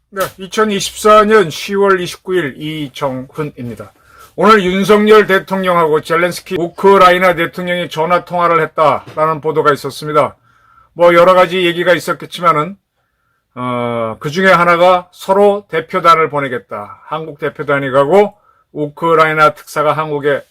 네, 2024년 10월 29일 이정훈입니다. 오늘 윤석열 대통령하고 젤렌스키 우크라이나 대통령이 전화 통화를 했다라는 보도가 있었습니다. 뭐 여러 가지 얘기가 있었겠지만은 그 중에 하나가 서로 대표단을 보내겠다. 한국 대표단이 가고 우크라이나 특사가 한국에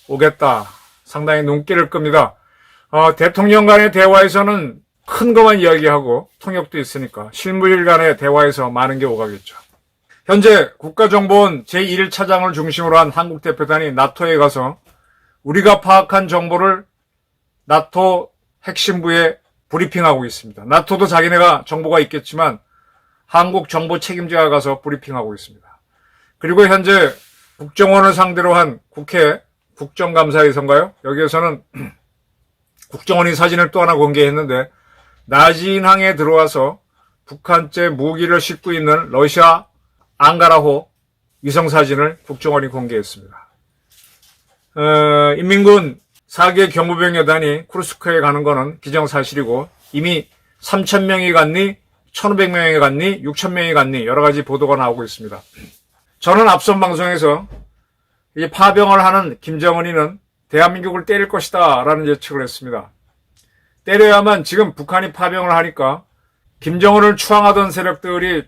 오겠다. 상당히 눈길을 끕니다. 대통령 간의 대화에서는 큰 것만 이야기하고 통역도 있으니까 실무일 간의 대화에서 많은 게 오가겠죠. 현재 국가정보원 제1차장을 중심으로 한 한국 대표단이 나토에 가서 우리가 파악한 정보를 나토 핵심부에 브리핑하고 있습니다. 나토도 자기네가 정보가 있겠지만 한국 정보 책임자가 가서 브리핑하고 있습니다. 그리고 현재 국정원을 상대로 한 국회 국정감사에서인가요? 여기에서는 국정원이 사진을 또 하나 공개했는데 나진항에 들어와서 북한제 무기를 싣고 있는 러시아 앙가라호 위성사진을 국정원이 공개했습니다. 인민군 4개 경보병 여단이 쿠르스크에 가는 거는 기정사실이고 이미 3,000명이 갔니, 1,500명이 갔니, 6,000명이 갔니 여러 가지 보도가 나오고 있습니다. 저는 앞선 방송에서 이 파병을 하는 김정은이는 대한민국을 때릴 것이다 라는 예측을 했습니다. 때려야만 지금 북한이 파병을 하니까 김정은을 추앙하던 세력들이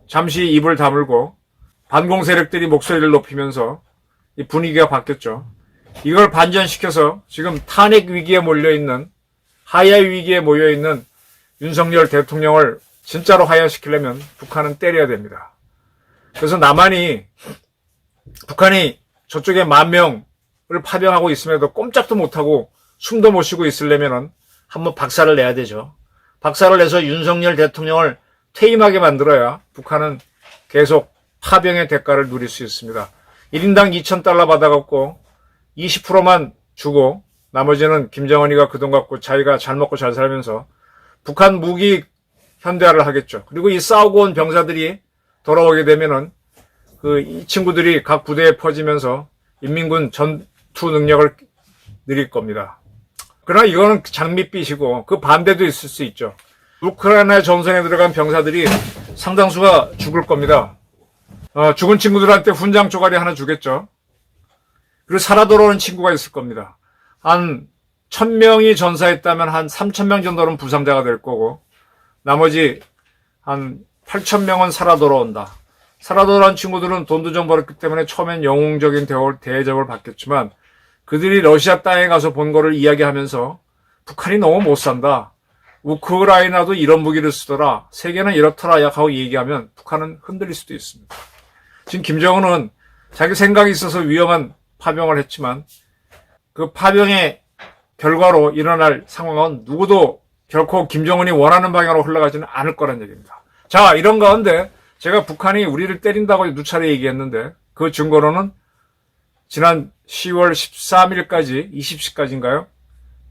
잠시 입을 다물고 반공 세력들이 목소리를 높이면서 이 분위기가 바뀌었죠. 이걸 반전시켜서 지금 탄핵 위기에 몰려있는 하야 위기에 모여있는 윤석열 대통령을 진짜로 하야시키려면 북한은 때려야 됩니다. 그래서 남한이 북한이 저쪽에 10,000명을 파병하고 있음에도 꼼짝도 못하고 숨도 못 쉬고 있으려면은 한번 박살을 내야 되죠. 박살을 내서 윤석열 대통령을 퇴임하게 만들어야 북한은 계속 파병의 대가를 누릴 수 있습니다. 1인당 2,000달러 받아갖고 20%만 주고 나머지는 김정은이가 그 돈 갖고 자기가 잘 먹고 잘 살면서 북한 무기 현대화를 하겠죠. 그리고 이 싸우고 온 병사들이 돌아오게 되면은 이 친구들이 각 부대에 퍼지면서 인민군 전투 능력을 늘릴 겁니다. 그러나 이거는 장밋빛이고 그 반대도 있을 수 있죠. 우크라이나 전선에 들어간 병사들이 상당수가 죽을 겁니다. 죽은 친구들한테 훈장 쪼가리 하나 주겠죠. 그리고 살아 돌아오는 친구가 있을 겁니다. 한 1,000명이 전사했다면 한 3,000명 정도는 부상자가 될 거고 나머지 한 8,000명은 살아 돌아온다. 살아 돌아온 친구들은 돈도 좀 벌었기 때문에 처음엔 영웅적인 대접을 받겠지만 그들이 러시아 땅에 가서 본 거를 이야기하면서 북한이 너무 못 산다. 우크라이나도 이런 무기를 쓰더라. 세계는 이렇더라 하고 얘기하면 북한은 흔들릴 수도 있습니다. 지금 김정은은 자기 생각이 있어서 위험한 파병을 했지만 그 파병의 결과로 일어날 상황은 누구도 결코 김정은이 원하는 방향으로 흘러가지는 않을 거란 얘기입니다. 자, 이런 가운데 제가 북한이 우리를 때린다고 누차례 얘기했는데 그 증거로는 지난 10월 13일까지 20시까지인가요?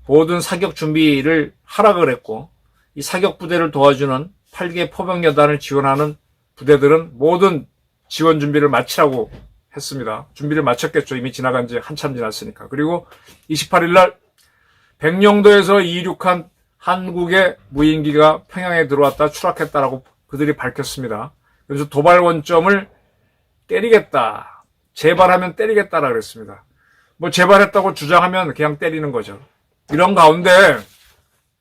모든 사격 준비를 하라 그랬고 이 사격 부대를 도와주는 8개 포병여단을 지원하는 부대들은 모든 지원 준비를 마치라고 했습니다. 준비를 마쳤겠죠. 이미 지나간 지 한참 지났으니까. 그리고 28일날 백령도에서 이륙한 한국의 무인기가 평양에 들어왔다 추락했다라고 그들이 밝혔습니다. 그래서 도발 원점을 때리겠다. 재발하면 때리겠다라 그랬습니다. 뭐 재발했다고 주장하면 그냥 때리는 거죠. 이런 가운데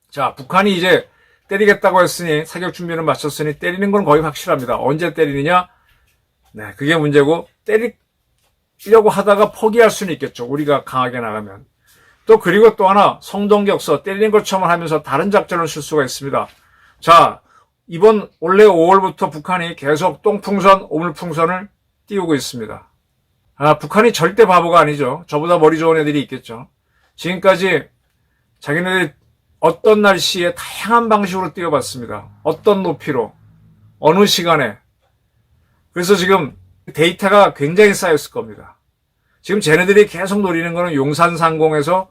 자 북한이 이제 때리겠다고 했으니 사격 준비는 마쳤으니 때리는 건 거의 확실합니다. 언제 때리느냐? 네, 그게 문제고 때리려고 하다가 포기할 수는 있겠죠. 우리가 강하게 나가면. 또 그리고 또 하나 성동격서 때리는 것처럼 하면서 다른 작전을 쓸 수가 있습니다. 자 이번 올해 5월부터 북한이 계속 똥풍선, 오물풍선을 띄우고 있습니다. 북한이 절대 바보가 아니죠. 저보다 머리 좋은 애들이 있겠죠. 지금까지 자기네들이 어떤 날씨에 다양한 방식으로 띄워봤습니다. 어떤 높이로, 어느 시간에. 그래서 지금 데이터가 굉장히 쌓였을 겁니다. 지금 쟤네들이 계속 노리는 거는 용산 상공에서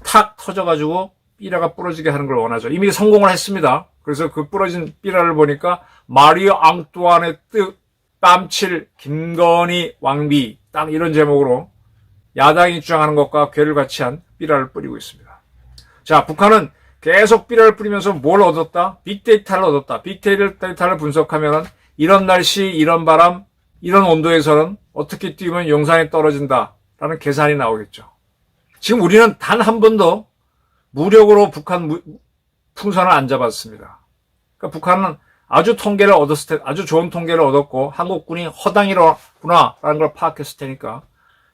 탁 터져가지고 삐라가 부러지게 하는 걸 원하죠. 이미 성공을 했습니다. 그래서 그 부러진 삐라를 보니까 마리오 앙뚜아네트 뺨칠 김건희 왕비 딱 이런 제목으로 야당이 주장하는 것과 괴를 같이 한 삐라를 뿌리고 있습니다. 자, 북한은 계속 삐라를 뿌리면서 뭘 얻었다? 빅데이터를 얻었다. 빅데이터를 분석하면 이런 날씨, 이런 바람, 이런 온도에서는 어떻게 뛰면 용산이 떨어진다라는 계산이 나오겠죠. 지금 우리는 단 한 번도 무력으로 북한 풍선을 안 잡았습니다. 그러니까 북한은 아주 좋은 통계를 얻었고 한국군이 허당이구나라는 걸 파악했을 테니까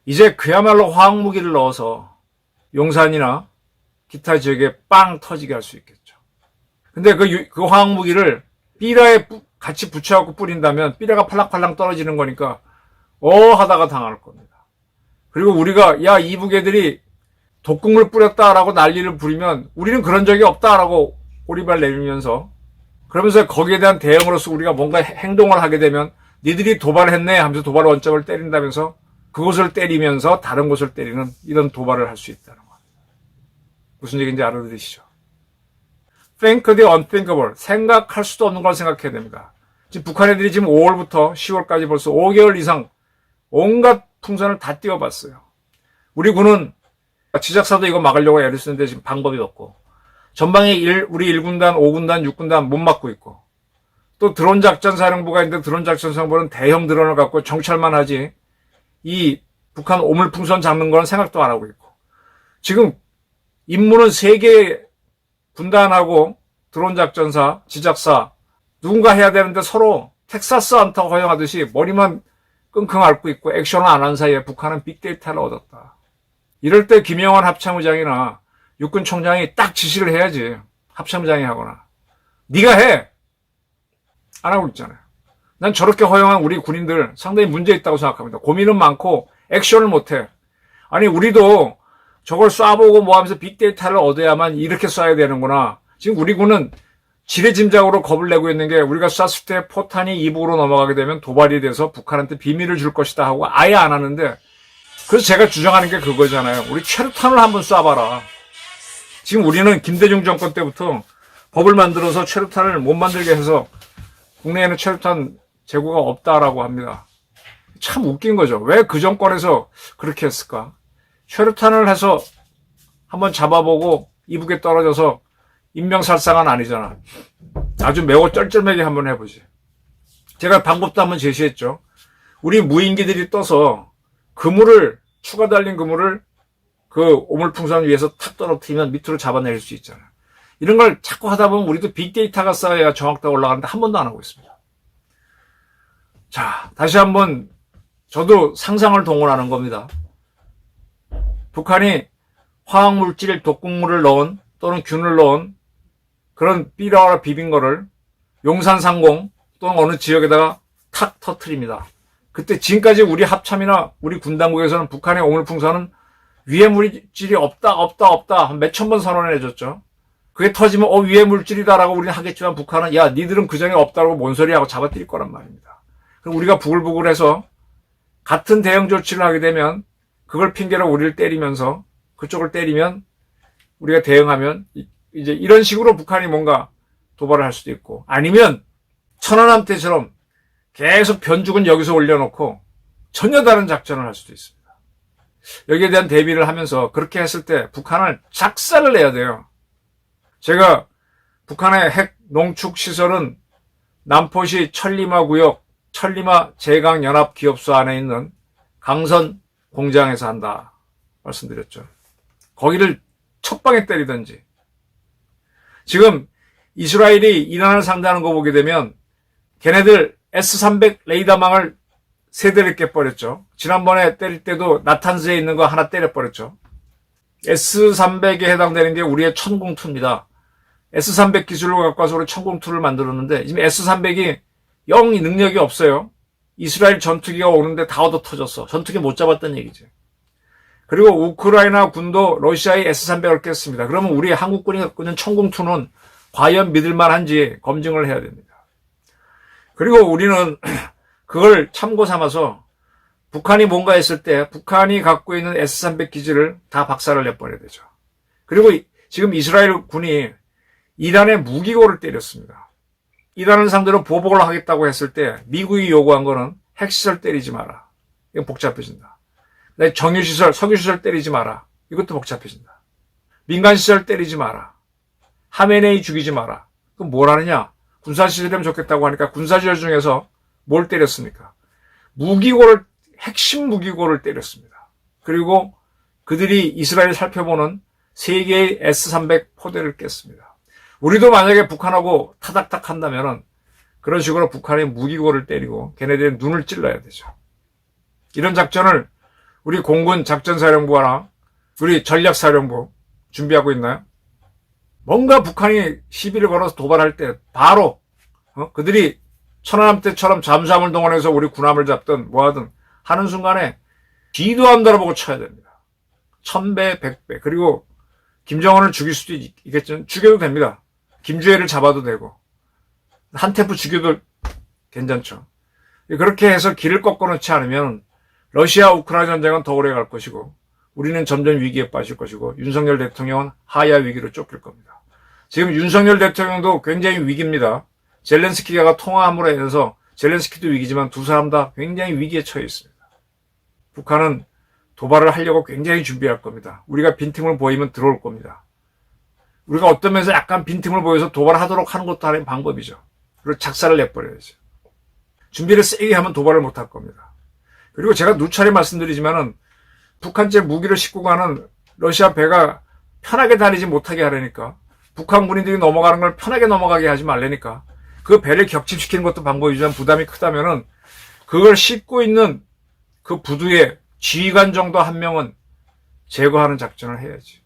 이제 그야말로 화학무기를 넣어서 용산이나 기타 지역에 빵 터지게 할 수 있겠죠. 근데 그 화학무기를 삐라에 같이 붙여갖고 뿌린다면 삐라가 팔랑팔랑 떨어지는 거니까 하다가 당할 겁니다. 그리고 우리가 야 이북 애들이 독극물 뿌렸다라고 난리를 부리면 우리는 그런 적이 없다라고 오리발 내밀면서 그러면서 거기에 대한 대응으로서 우리가 뭔가 행동을 하게 되면 니들이 도발했네 하면서 도발 원점을 때린다면서 그곳을 때리면서 다른 곳을 때리는 이런 도발을 할 수 있다는 겁니다. 무슨 얘기인지 알아들으시죠? Think the unthinkable. 생각할 수도 없는 걸 생각해야 됩니다. 지금 북한 애들이 지금 5월부터 10월까지 벌써 5개월 이상 온갖 풍선을 다 띄워봤어요. 우리 군은 지작사도 이거 막으려고 애를 쓰는데 지금 방법이 없고 전방에 우리 1군단, 5군단, 6군단 못 막고 있고 또 드론 작전 사령부가 있는데 드론 작전 사령부는 대형 드론을 갖고 정찰만 하지 이 북한 오물풍선 잡는 건 생각도 안 하고 있고 지금 임무는 3개 군단하고 드론 작전사, 지작사 누군가 해야 되는데 서로 텍사스 안타 허용하듯이 머리만 끙끙 앓고 있고 액션을 안 한 사이에 북한은 빅데이터를 얻었다. 이럴 때 김영환 합참의장이나 육군총장이 딱 지시를 해야지. 합참의장이 하거나. 네가 해. 안 하고 있잖아요. 난 저렇게 허용한 우리 군인들 상당히 문제 있다고 생각합니다. 고민은 많고 액션을 못해. 아니 우리도 저걸 쏴보고 뭐 하면서 빅데이터를 얻어야만 이렇게 쏴야 되는구나. 지금 우리 군은 지레짐작으로 겁을 내고 있는 게 우리가 쐈을 때 포탄이 이북으로 넘어가게 되면 도발이 돼서 북한한테 비밀을 줄 것이다 하고 아예 안 하는데 그래서 제가 주장하는 게 그거잖아요. 우리 최루탄을 한번 쏴봐라. 지금 우리는 김대중 정권 때부터 법을 만들어서 최루탄을 못 만들게 해서 국내에는 최루탄 재고가 없다라고 합니다. 참 웃긴 거죠. 왜 그 정권에서 그렇게 했을까? 최루탄을 해서 한번 잡아보고 이북에 떨어져서 인명살상은 아니잖아. 아주 매우 쩔쩔매게 한번 해보지. 제가 방법도 한번 제시했죠. 우리 무인기들이 떠서 추가 달린 그물을 그 오물풍선 위에서 탁 떨어뜨리면 밑으로 잡아낼 수 있잖아요. 이런 걸 자꾸 하다 보면 우리도 빅데이터가 쌓여야 정확도가 올라가는데 한 번도 안 하고 있습니다. 자, 다시 한번 저도 상상을 동원하는 겁니다. 북한이 화학물질, 독극물을 넣은 또는 균을 넣은 그런 삐라와 비빈 거를 용산 상공 또는 어느 지역에다가 탁 터뜨립니다. 그때 지금까지 우리 합참이나 우리 군 당국에서는 북한의 오물풍선은 위해 물질이 없다 한 몇천 번 선언을 해줬죠. 그게 터지면 위해 물질이다라고 우리는 하겠지만 북한은 야 니들은 그전에 없다고 뭔 소리하고 잡아뜨릴 거란 말입니다. 그럼 우리가 부글부글해서 같은 대응 조치를 하게 되면 그걸 핑계로 우리를 때리면서 그쪽을 때리면 우리가 대응하면 이제 이런 식으로 북한이 뭔가 도발을 할 수도 있고 아니면 천안함 때처럼 계속 변죽은 여기서 올려놓고 전혀 다른 작전을 할 수도 있습니다. 여기에 대한 대비를 하면서 그렇게 했을 때 북한을 작살을 내야 돼요. 제가 북한의 핵 농축 시설은 남포시 천리마 구역 천리마 제강연합기업소 안에 있는 강선 공장에서 한다 말씀드렸죠. 거기를 첫방에 때리든지 지금 이스라엘이 이란을 상대하는 거 보게 되면 걔네들 S-300 레이더망을 3대를 깨버렸죠. 지난번에 때릴 때도 나탄즈에 있는 거 하나 때려버렸죠. S-300에 해당되는 게 우리의 천공투입니다. S-300 기술을 갖고 와서 우리 천공투를 만들었는데 지금 S-300이 영 능력이 없어요. 이스라엘 전투기가 오는데 다 얻어 터졌어. 전투기 못 잡았다는 얘기죠. 그리고 우크라이나 군도 러시아의 S-300을 깼습니다. 그러면 우리 한국군이 갖고 있는 천공투는 과연 믿을만한지 검증을 해야 됩니다. 그리고 우리는 그걸 참고 삼아서 북한이 뭔가 했을 때 북한이 갖고 있는 S-300 기지를 다 박살을 내버려야 되죠. 그리고 지금 이스라엘 군이 이란의 무기고를 때렸습니다. 이란을 상대로 보복을 하겠다고 했을 때 미국이 요구한 거는 핵시설 때리지 마라. 이건 복잡해진다. 내 정유시설, 석유시설 때리지 마라. 이것도 복잡해진다. 민간시설 때리지 마라. 하메네이 죽이지 마라. 그럼 뭘 하느냐? 군사시설이면 좋겠다고 하니까 군사시설 중에서 뭘 때렸습니까? 무기고를, 핵심 무기고를 때렸습니다. 그리고 그들이 이스라엘을 살펴보는 세 개의 S-300 포대를 깼습니다. 우리도 만약에 북한하고 타닥닥 한다면은 그런 식으로 북한의 무기고를 때리고 걔네들의 눈을 찔러야 되죠. 이런 작전을 우리 공군 작전사령부나 우리 전략사령부 준비하고 있나요? 뭔가 북한이 시비를 걸어서 도발할 때 바로 그들이 천안함 때처럼 잠수함을 동원해서 우리 군함을 잡든 뭐하든 하는 순간에 뒤도 안 돌아보고 쳐야 됩니다. 1000배, 100배. 그리고 김정은을 죽일 수도 있겠지만 죽여도 됩니다. 김주애를 잡아도 되고 한 템포 죽여도 괜찮죠. 그렇게 해서 길을 꺾어놓지 않으면 러시아 우크라이나 전쟁은 더 오래 갈 것이고 우리는 점점 위기에 빠질 것이고 윤석열 대통령은 하야 위기로 쫓길 겁니다. 지금 윤석열 대통령도 굉장히 위기입니다. 젤렌스키가 통화함으로 인해서 젤렌스키도 위기지만 두 사람 다 굉장히 위기에 처해 있습니다. 북한은 도발을 하려고 굉장히 준비할 겁니다. 우리가 빈틈을 보이면 들어올 겁니다. 우리가 어떤 면에서 약간 빈틈을 보여서 도발하도록 하는 것도 하나의 방법이죠. 그리고 작사를 내버려야죠. 준비를 세게 하면 도발을 못할 겁니다. 그리고 제가 누차례 말씀드리지만은 북한제 무기를 싣고 가는 러시아 배가 편하게 다니지 못하게 하려니까 북한 군인들이 넘어가는 걸 편하게 넘어가게 하지 말라니까 그 배를 격침시키는 것도 방법이지만 부담이 크다면은 그걸 싣고 있는 그 부두의 지휘관 정도 한 명은 제거하는 작전을 해야지.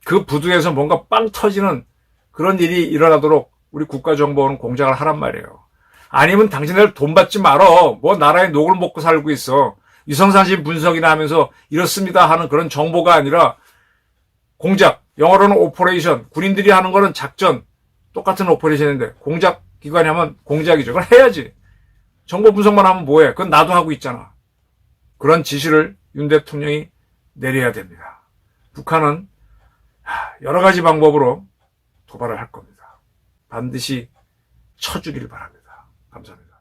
그 부두에서 뭔가 빵 터지는 그런 일이 일어나도록 우리 국가정보원은 공작을 하란 말이에요. 아니면 당신들 돈 받지 말어. 뭐 나라의 녹을 먹고 살고 있어. 위성사진 분석이나 하면서 이렇습니다 하는 그런 정보가 아니라 공작, 영어로는 오퍼레이션, 군인들이 하는 거는 작전, 똑같은 오퍼레이션인데 공작 기관이 하면 공작이죠. 그걸 해야지. 정보 분석만 하면 뭐해. 그건 나도 하고 있잖아. 그런 지시를 윤 대통령이 내려야 됩니다. 북한은 여러 가지 방법으로 도발을 할 겁니다. 반드시 쳐주길 바랍니다. 감사합니다.